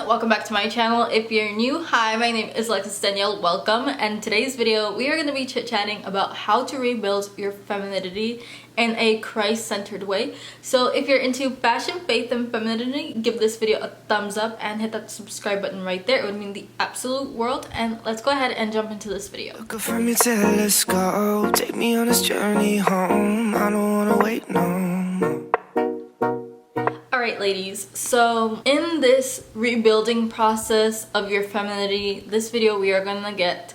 welcome back to my channel. If you're new, hi, my name is Alexis Danielle, welcome. And today's video we are going to be chit-chatting about how to rebuild your femininity in a Christ-centered way. So if you're into fashion, faith, and femininity, give this video a thumbs up and hit that subscribe button right there. It would mean the absolute world. And let's go ahead and jump into this video. Look for me till let's go. Take me on this journey home. I don't wanna wait no more. Alright ladies, so in this rebuilding process of your femininity, this video we are gonna get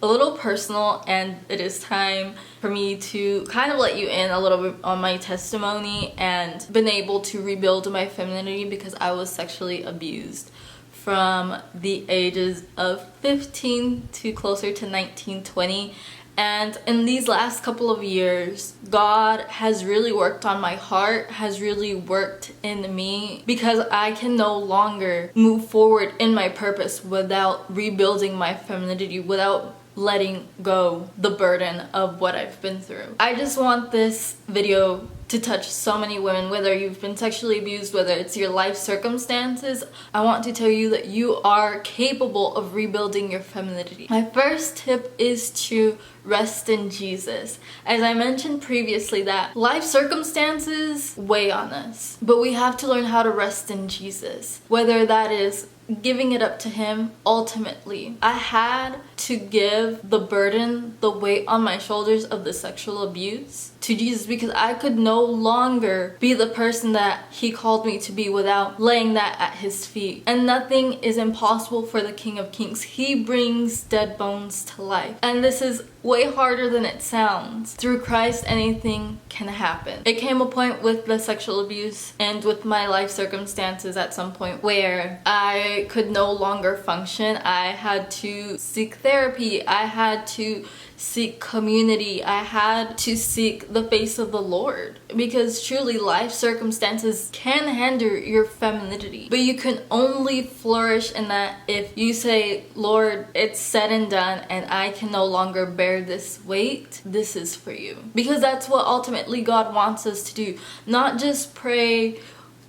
a little personal, and it is time for me to kind of let you in a little bit on my testimony and been able to rebuild my femininity because I was sexually abused from the ages of 15 to closer to 19, 20. And in these last couple of years, God has really worked on my heart, has really worked in me, because I can no longer move forward in my purpose without rebuilding my femininity, without letting go the burden of what I've been through. I just want this video to touch so many women, whether you've been sexually abused, whether it's your life circumstances. I want to tell you that you are capable of rebuilding your femininity. My first tip is to rest in Jesus. As I mentioned previously, that life circumstances weigh on us, but we have to learn how to rest in Jesus, whether that is giving it up to Him ultimately. I had to give the burden, the weight on my shoulders of the sexual abuse to Jesus, because I could no longer be the person that He called me to be without laying that at His feet. And nothing is impossible for the King of Kings. He brings dead bones to life. And this is way harder than it sounds. Through Christ, anything can happen. It came a point with the sexual abuse and with my life circumstances at some point where I could no longer function. I had to seek therapy. I had to seek community. I had to seek the face of the Lord, because truly life circumstances can hinder your femininity, but you can only flourish in that if you say, Lord, it's said and done and I can no longer bear this weight. This is for you, because that's what ultimately God wants us to do. Not just pray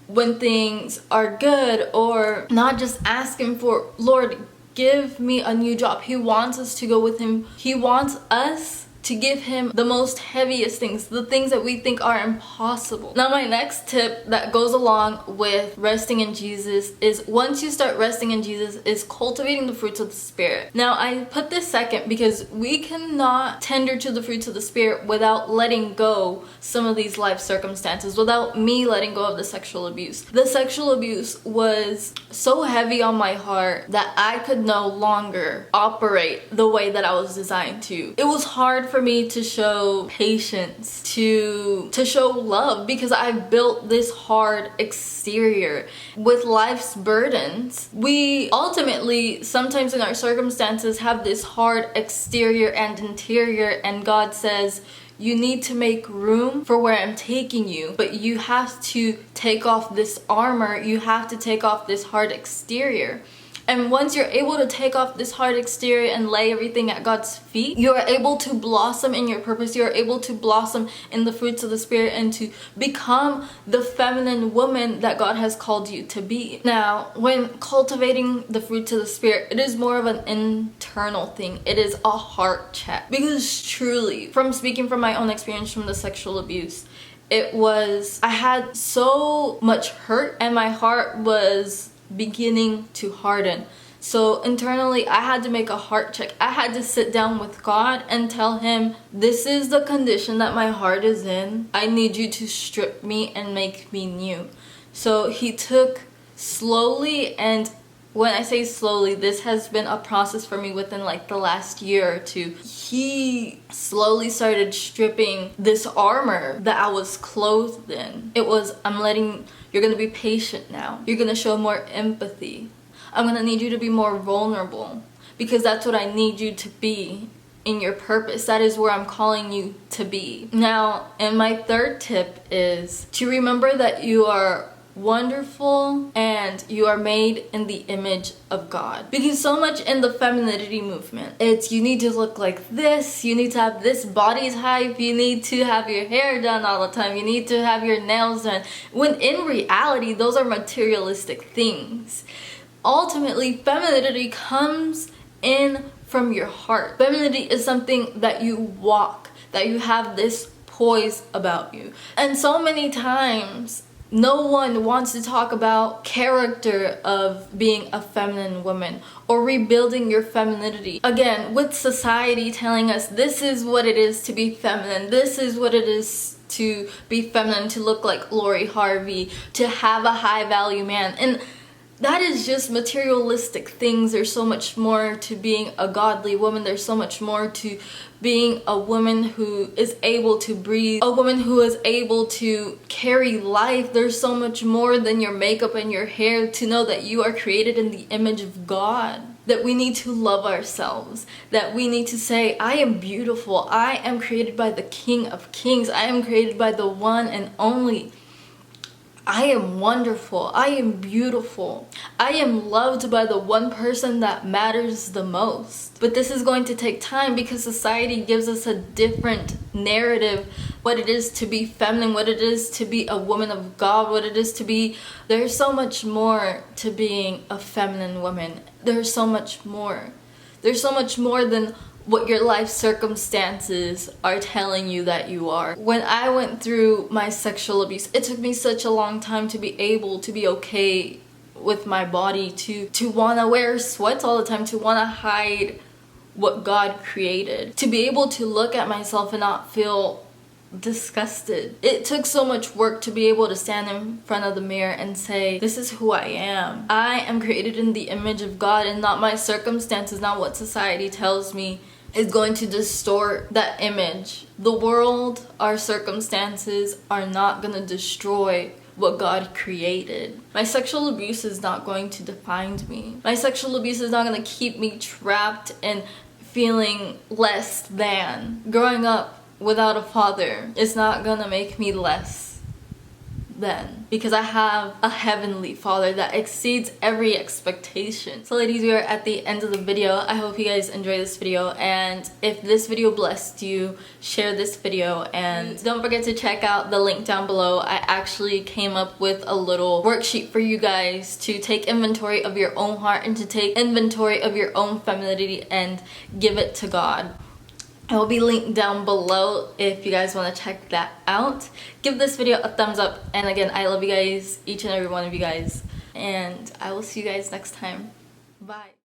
when things are good, or not just ask Him for, Lord, give me a new job. He wants us to go with Him. He wants us to give Him the most heaviest things, the things that we think are impossible. Now, my next tip that goes along with resting in Jesus is, once you start resting in Jesus, is cultivating the fruits of the Spirit. Now, I put this second because we cannot tender to the fruits of the Spirit without letting go some of these life circumstances, without me letting go of the sexual abuse. The sexual abuse was so heavy on my heart that I could no longer operate the way that I was designed to. It was hard for me to show patience, to show love, because I've built this hard exterior with life's burdens. We ultimately, sometimes in our circumstances, have this hard exterior and interior, and God says, you need to make room for where I'm taking you, but you have to take off this armor, you have to take off this hard exterior. And once you're able to take off this hard exterior and lay everything at God's feet, you are able to blossom in your purpose. You're able to blossom in the fruits of the Spirit and to become the feminine woman that God has called you to be. Now, when cultivating the fruits of the Spirit, it is more of an internal thing. It is a heart check. Because truly, from speaking from my own experience from the sexual abuse, I had so much hurt and my heart was beginning to harden. So internally, I had to make a heart check. I had to sit down with God and tell Him, this is the condition that my heart is in. I need you to strip me and make me new. So He took slowly, and when I say slowly, this has been a process for me within like the last year or two. He slowly started stripping this armor that I was clothed in. It was, you're gonna be patient now. You're gonna show more empathy. I'm gonna need you to be more vulnerable, because that's what I need you to be in your purpose. That is where I'm calling you to be. Now, and my third tip is to remember that you are wonderful and you are made in the image of God. Because so much in the femininity movement, it's you need to look like this, you need to have this body type, you need to have your hair done all the time, you need to have your nails done, when in reality those are materialistic things. ultimately, femininity comes in from your heart. Femininity is something that you walk, that you have this poise about you. And so many times, no one wants to talk about character of being a feminine woman or rebuilding your femininity. Again, with society telling us this is what it is to be feminine, this is what it is to be feminine, to look like Lori Harvey, to have a high value man. And that is just materialistic things. There's so much more to being a godly woman. There's so much more to being a woman who is able to breathe, a woman who is able to carry life. There's so much more than your makeup and your hair, to know that you are created in the image of God. That we need to love ourselves, that we need to say, I am beautiful, I am created by the King of Kings, I am created by the one and only. I am wonderful, I am beautiful, I am loved by the one person that matters the most. But this is going to take time because society gives us a different narrative, what it is to be feminine, what it is to be a woman of God, what it is to be. There's so much more to being a feminine woman. There's so much more. There's so much more than what your life circumstances are telling you that you are. When I went through my sexual abuse, it took me such a long time to be able to be okay with my body, to want to wear sweats all the time, to want to hide what God created, to be able to look at myself and not feel disgusted. It took so much work to be able to stand in front of the mirror and say, this is who I am. I am created in the image of God, and not my circumstances, not what society tells me is going to distort that image. The world, our circumstances are not going to destroy what God created. My sexual abuse is not going to define me. My sexual abuse is not going to keep me trapped and feeling less than. Growing up without a father is not gonna make me less than, because I have a heavenly father that exceeds every expectation. So ladies, we are at the end of the video. I hope you guys enjoy this video, and if this video blessed you, share this video, and don't forget to check out the link down below. I actually came up with a little worksheet for you guys to take inventory of your own heart and to take inventory of your own femininity and give it to God. It will be linked down below if you guys want to check that out. Give this video a thumbs up, and again, I love you guys, each and every one of you guys, and I will see you guys next time. Bye.